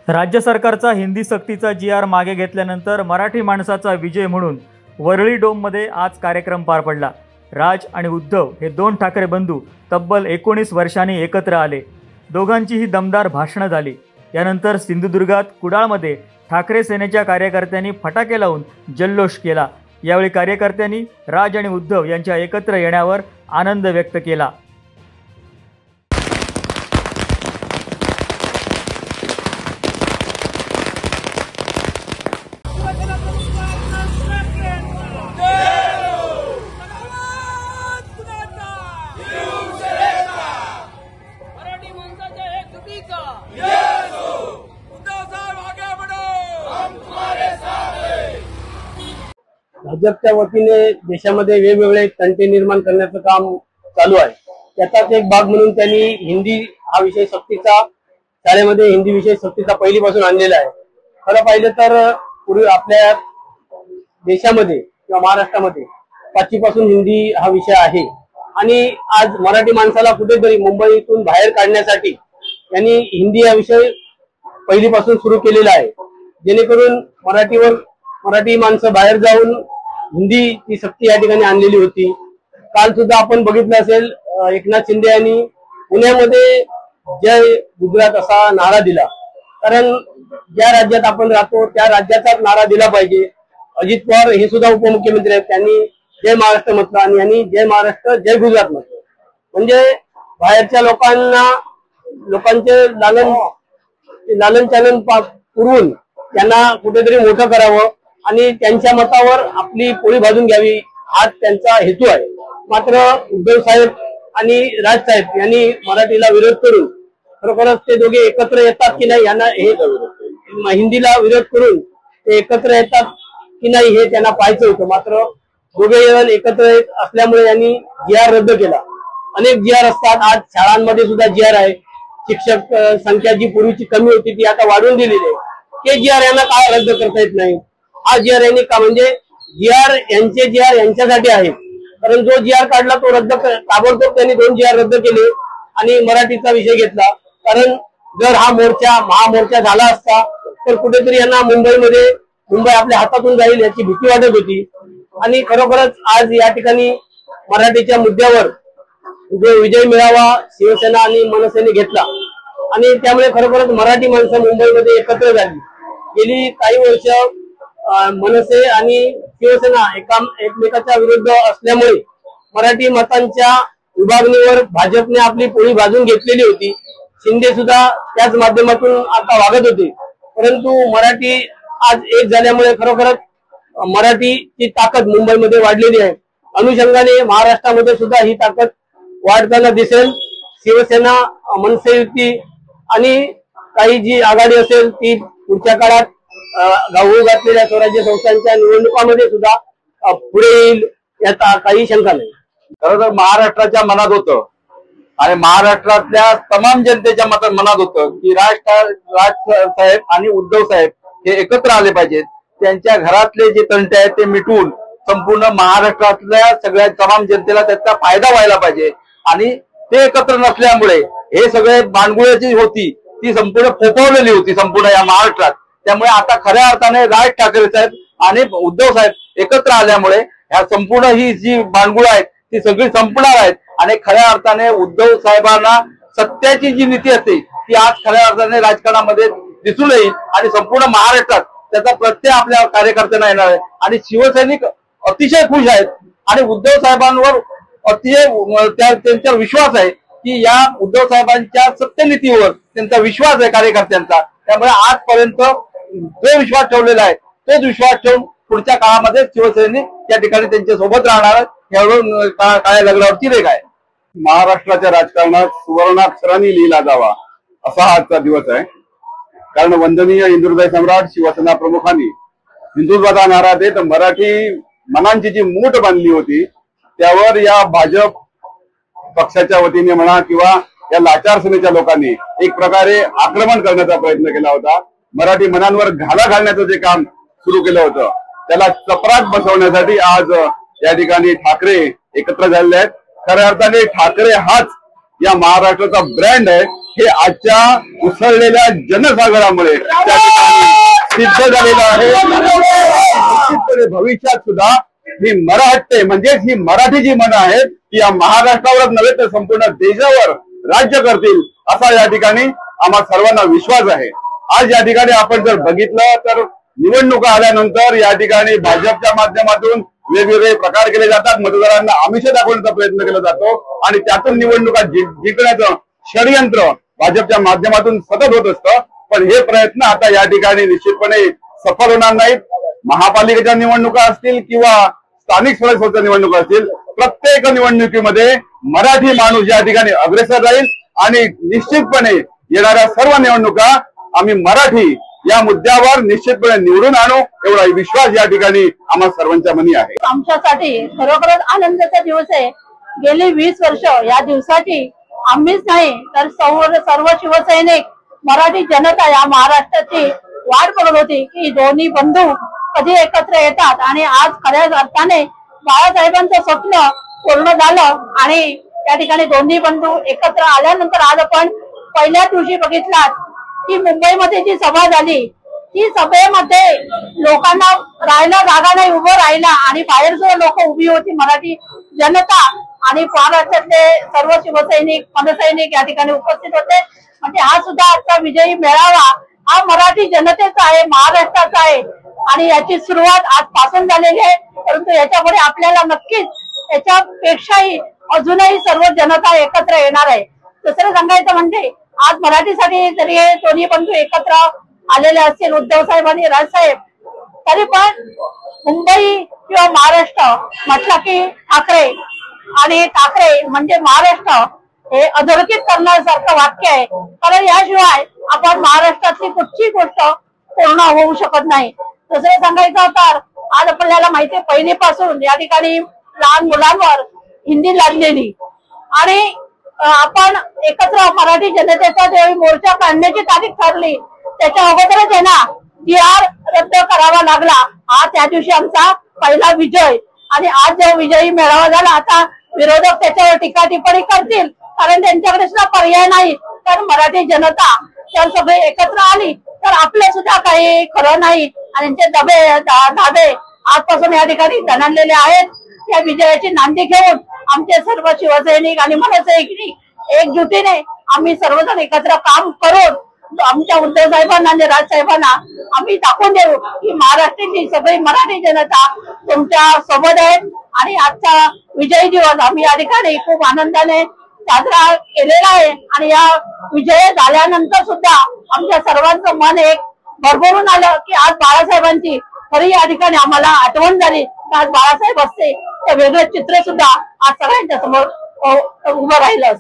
राज्य सरकारचा हिंदी सक्तीचा जी.आर. मागे घेतल्यानंतर मराठी माणसाचा विजय म्हणून वरळी डोममध्ये आज कार्यक्रम पार पडला। राज आणि उद्धव हे दोन ठाकरे बंधू तब्बल 19 वर्षांनी एकत्र आले। दोघांचीही दमदार भाषणं झाली। यानंतर सिंधुदुर्गात कुडाळमध्ये ठाकरे सेनेच्या कार्यकर्त्यांनी फटाके लावून जल्लोष केला। यावेळी कार्यकर्त्यांनी राज आणि उद्धव यांच्या एकत्र येण्यावर आनंद व्यक्त केला। भाजपच्या वतीने देशामध्ये वेगवेगळे तंटे निर्माण करण्याचं काम चालू आहे। त्याचाच एक भाग म्हणून त्यांनी हिंदी हा विषय सक्तीचा शाळेमध्ये हिंदी विषय सक्तीचा पहिलीपासून आणलेला आहे। खरं पाहिलं तर पूर्वी आपल्या देशामध्ये किंवा महाराष्ट्रामध्ये 5वी पासून हिंदी हा विषय आहे आणि आज मराठी माणसाला कुठेतरी मुंबईतून बाहेर काढण्यासाठी त्यांनी हिंदी हा विषय पहिलीपासून सुरू केलेला आहे, जेणेकरून मराठी माणसं बाहेर जाऊन हिंदी ची सक्ती या ठिकाणी आणलेली होती। काल सुद्धा आपण बघितलं असेल एकनाथ शिंदे यांनी पुण्यामध्ये जय गुजरात असा नारा दिला, कारण ज्या राज्यात आपण राहतो त्या राज्याचाच नारा दिला पाहिजे। अजित पवार हे सुद्धा उपमुख्यमंत्री आहेत, त्यांनी जय महाराष्ट्र म्हटलं आणि यांनी जय महाराष्ट्र जय गुजरात म्हटलं। म्हणजे बाहेरच्या लोकांचे लालन चालन पुरवून त्यांना कुठेतरी मोठं करावं आणि त्यांच्या मतावर आपली पोळी भाजून घ्यावी हा त्यांचा हेतू आहे। मात्र उद्धव साहेब आणि राज साहेब यांनी मराठीला विरोध करून खरोखरच ते दोघे एकत्र येतात की नाही यांना हे हिंदीला विरोध करून ते एकत्र येतात की नाही हे त्यांना पाहायचं होतं। मात्र दोघे जण एकत्र येत असल्यामुळे यांनी जी.आर. रद्द केला। अनेक जी.आर. असतात, आज शाळांमध्ये सुद्धा जी.आर. आहे। शिक्षक संख्या जी पूर्वीची कमी होती ती आता वाढवून दिलेली आहे। ते जी.आर. यांना काय रद्द करता येत नाही? हा जी.आर. यांनी का म्हणजे जी.आर. यांच्यासाठी आहे, कारण जो जी.आर. काढला तो रद्द ताबडतोब त्यांनी 2 जी.आर. रद्द केले आणि मराठीचा विषय घेतला। कारण जर हा महामोर्चा झाला असता तर कुठेतरी यांना मुंबई आपल्या हातातून जाईल याची भीती वाटत होती आणि खरोखरच आज या ठिकाणी मराठीच्या मुद्द्यावर जो विजय मिळावा शिवसेना आणि मनसेने घेतला आणि त्यामुळे खरोखरच मराठी माणसं मुंबईमध्ये एकत्र झाली। गेली काही वर्ष मनसे आणि शिवसेना एकमेकाच्या विरुद्ध असल्यामुळे मराठी मतांच्या विभागणीवर भाजपने आपली पोळी भाजून घेतलेली होती। शिंदे सुद्धा त्याच माध्यमातून आता वागत होते, परंतु मराठी आज एक झाल्यामुळे खरोखरच मराठीची ताकद मुंबईमध्ये वाढलेली आहे। अनुषंगाने महाराष्ट्रामध्ये सुद्धा ही ताकद वाढताना दिसेल। शिवसेना मनसे युती आणि काही जी आघाडी असेल ती पुढच्या काळात गाऊ घातलेल्या स्वराज्य संस्थांच्या निवडणुकांमध्ये सुद्धा पुढे येईल याचा काही शंका नाही। खरं तर महाराष्ट्राच्या मनात होतं आणि महाराष्ट्रातल्या तमाम जनतेच्या मनात होतं की राज साहेब आणि उद्धव साहेब हे एकत्र आले पाहिजेत। त्यांच्या घरातले जे तंटे आहेत ते मिटवून संपूर्ण महाराष्ट्रातल्या सगळ्या तमाम जनतेला त्याचा फायदा व्हायला पाहिजे आणि ते एकत्र नसल्यामुळे हे सगळे बाणगुळ्याची होती ती संपूर्ण फोफवलेली होती संपूर्ण या महाराष्ट्रात। त्यामुळे आता खऱ्या अर्थाने राज ठाकरे साहेब आणि उद्धव साहेब एकत्र आल्यामुळे ह्या संपूर्ण ही जी बाणगुळ आहेत ती सगळी संपणार आहेत आणि खऱ्या अर्थाने उद्धव साहेबांना सत्याची जी नीती असते ती आज खऱ्या अर्थाने राजकारणामध्ये दिसून येईल आणि संपूर्ण महाराष्ट्रात त्याचा प्रत्यय आपल्या कार्यकर्त्यांना येणार आहे आणि शिवसैनिक अतिशय खुश आहेत आणि उद्धव साहेबांवर अतिशय त्यांच्यावर विश्वास आहे की या उद्धव साहेबांच्या सत्यनीतीवर त्यांचा विश्वास आहे कार्यकर्त्यांचा। त्यामुळे आजपर्यंत जो विश्वास ठेवलेला आहे तोच विश्वास ठेवून पुढच्या काळामध्ये शिवसैनिक त्या ठिकाणी त्यांच्या सोबत राहणार एवढं काळ्या लग्नावरची रेख आहे। महाराष्ट्राच्या राजकारणात सुवर्णाक्षरांनी लिहिला जावा असा आजचा दिवस आहे, कारण वंदनीय हिंदुहृदय सम्राट शिवसेना प्रमुखांनी हिंदुत्वाचा नारा देत मराठी मनांची जी मूठ बांधली होती त्यावर या भाजप पक्षाच्या वतीने म्हणा किंवा या लाचार सेनेच्या लोकांनी एक प्रकारे आक्रमण करण्याचा प्रयत्न केला होता। मराठी मनांवर घाला घालण्याचं जे काम सुरू केलं होतं त्याला चपराक बसवण्यासाठी आज या ठिकाणी ठाकरे एकत्र झालेले आहेत। खऱ्या अर्थाने ठाकरे हाच या महाराष्ट्राचा ब्रँड आहे हे आजच्या उसळलेल्या जनसागरामुळे त्या ठिकाणी सिद्ध झालेलं आहे। निश्चितपणे भविष्यात सुद्धा ही मराठे म्हणजेच ही मराठी जी मनं आहेत ती या महाराष्ट्रावरच नव्हे तर संपूर्ण देशावर राज्य करतील असा या ठिकाणी आम्हा सर्वांना विश्वास आहे। आज या ठिकाणी आपण जर बघितलं तर निवडणुका आल्यानंतर या ठिकाणी भाजपच्या माध्यमातून वेगवेगळे प्रकार केले जातात, मतदारांना आमिष दाखवण्याचा प्रयत्न केला जातो आणि त्यातून निवडणुका जिंकण्याचं षडयंत्र भाजपच्या माध्यमातून सतत होत असतं। पण हे प्रयत्न आता या ठिकाणी निश्चितपणे सफल होणार नाहीत। महापालिकेच्या निवडणुका असतील किंवा स्थानिक स्वराज्य संस्था निवडणुका असतील, प्रत्येक निवडणुकीमध्ये मराठी माणूस या ठिकाणी अग्रेसर राहील आणि निश्चितपणे येणाऱ्या सर्व निवडणुका आम्ही मराठी या मुद्द्यावर निश्चितपणे निवडून आणू एवढा विश्वास या ठिकाणी आम्हा सर्वांच्या मनी आहे। आमच्यासाठी खरोखरच आनंदाचा दिवस आहे। गेली 20 वर्ष या दिवसाची आम्हीच नाही तर सर्व शिवसैनिक मराठी जनता या महाराष्ट्राची वाट बघत होती की दोन्ही बंधू कधी एकत्र येतात आणि आज खऱ्या अर्थाने बाळासाहेबांचं स्वप्न पूर्ण झालं आणि त्या ठिकाणी दोन्ही बंधू एकत्र आल्यानंतर आज आपण पहिल्या दिवशी बघितलात की मुंबईमध्ये जी सभा झाली ती सभेमध्ये लोकांना राहायला जागा नाही, उभं राहिला आणि बाहेर जो लोक उभी होती मराठी जनता आणि महाराष्ट्रातले सर्व शिवसैनिक मनसैनिक या ठिकाणी उपस्थित होते। म्हणजे हा सुद्धा आजचा विजयी मेळावा हा मराठी जनतेचा आहे, महाराष्ट्राचा आहे आणि याची सुरुवात आजपासून झालेली आहे। परंतु याच्यापुढे आपल्याला नक्कीच याच्यापेक्षाही अजूनही सर्व जनता एकत्र येणार आहे। दुसरं सांगायचं म्हणजे आज मराठीसाठी जरी हे दोन्ही बंधू एकत्र आलेले असतील उद्धव साहेब आणि राजसाहेब, तरी पण मुंबई किंवा महाराष्ट्र म्हटलं की ठाकरे आणि ठाकरे म्हणजे महाराष्ट्र हे अधोरेखित करण्यासारखं वाक्य आहे। कारण याशिवाय आपण महाराष्ट्रातली कुठची गोष्ट पूर्ण होऊ शकत नाही। दुसरं सांगायचं तर आज आपल्याला माहिती आहे पहिलीपासून या ठिकाणी लहान मुलांवर हिंदी लादलेली आणि आपण एकत्र मराठी जनतेचा ज्यावेळी मोर्चा काढण्याची तारीख ठरली त्याच्या अगोदरच आहे ना DR रद्द करावा लागला। हा त्या दिवशी आमचा पहिला विजय आणि आज जो विजयी मेळावा झाला आता विरोधक त्याच्यावर टीका टिप्पणी करतील कारण त्यांच्याकडे सुद्धा पर्याय नाही। तर मराठी जनता जर सगळे एकत्र आली तर आपलं सुद्धा काही खरं नाही आणि त्यांचे धाबे आजपासून या ठिकाणी दणाणलेले आहेत। या विजयाची नांदी घेऊन आमचे सर्व शिवसैनिक आणि मनसैनिक एकजुटीने आम्ही सर्वजण एकत्र काम करून आमच्या उद्धव साहेबांना आणि राजसाहेबांना आम्ही दाखवून देऊ की महाराष्ट्राची सगळी मराठी जनता तुमच्या सोबत आहे आणि आजचा विजयी दिवस आम्ही या ठिकाणी खूप आनंदाने साजरा केलेला आहे। आणि या विजय झाल्यानंतर सुद्धा आमच्या सर्वांचं मन एक भरभरून आलं की आज बाळासाहेबांची खरी या ठिकाणी आम्हाला आठवण झाली। आज बाळासाहेब असते ते वेगळं चित्र सुद्धा आज सगळ्यांच्या समोर उभं राहिलं।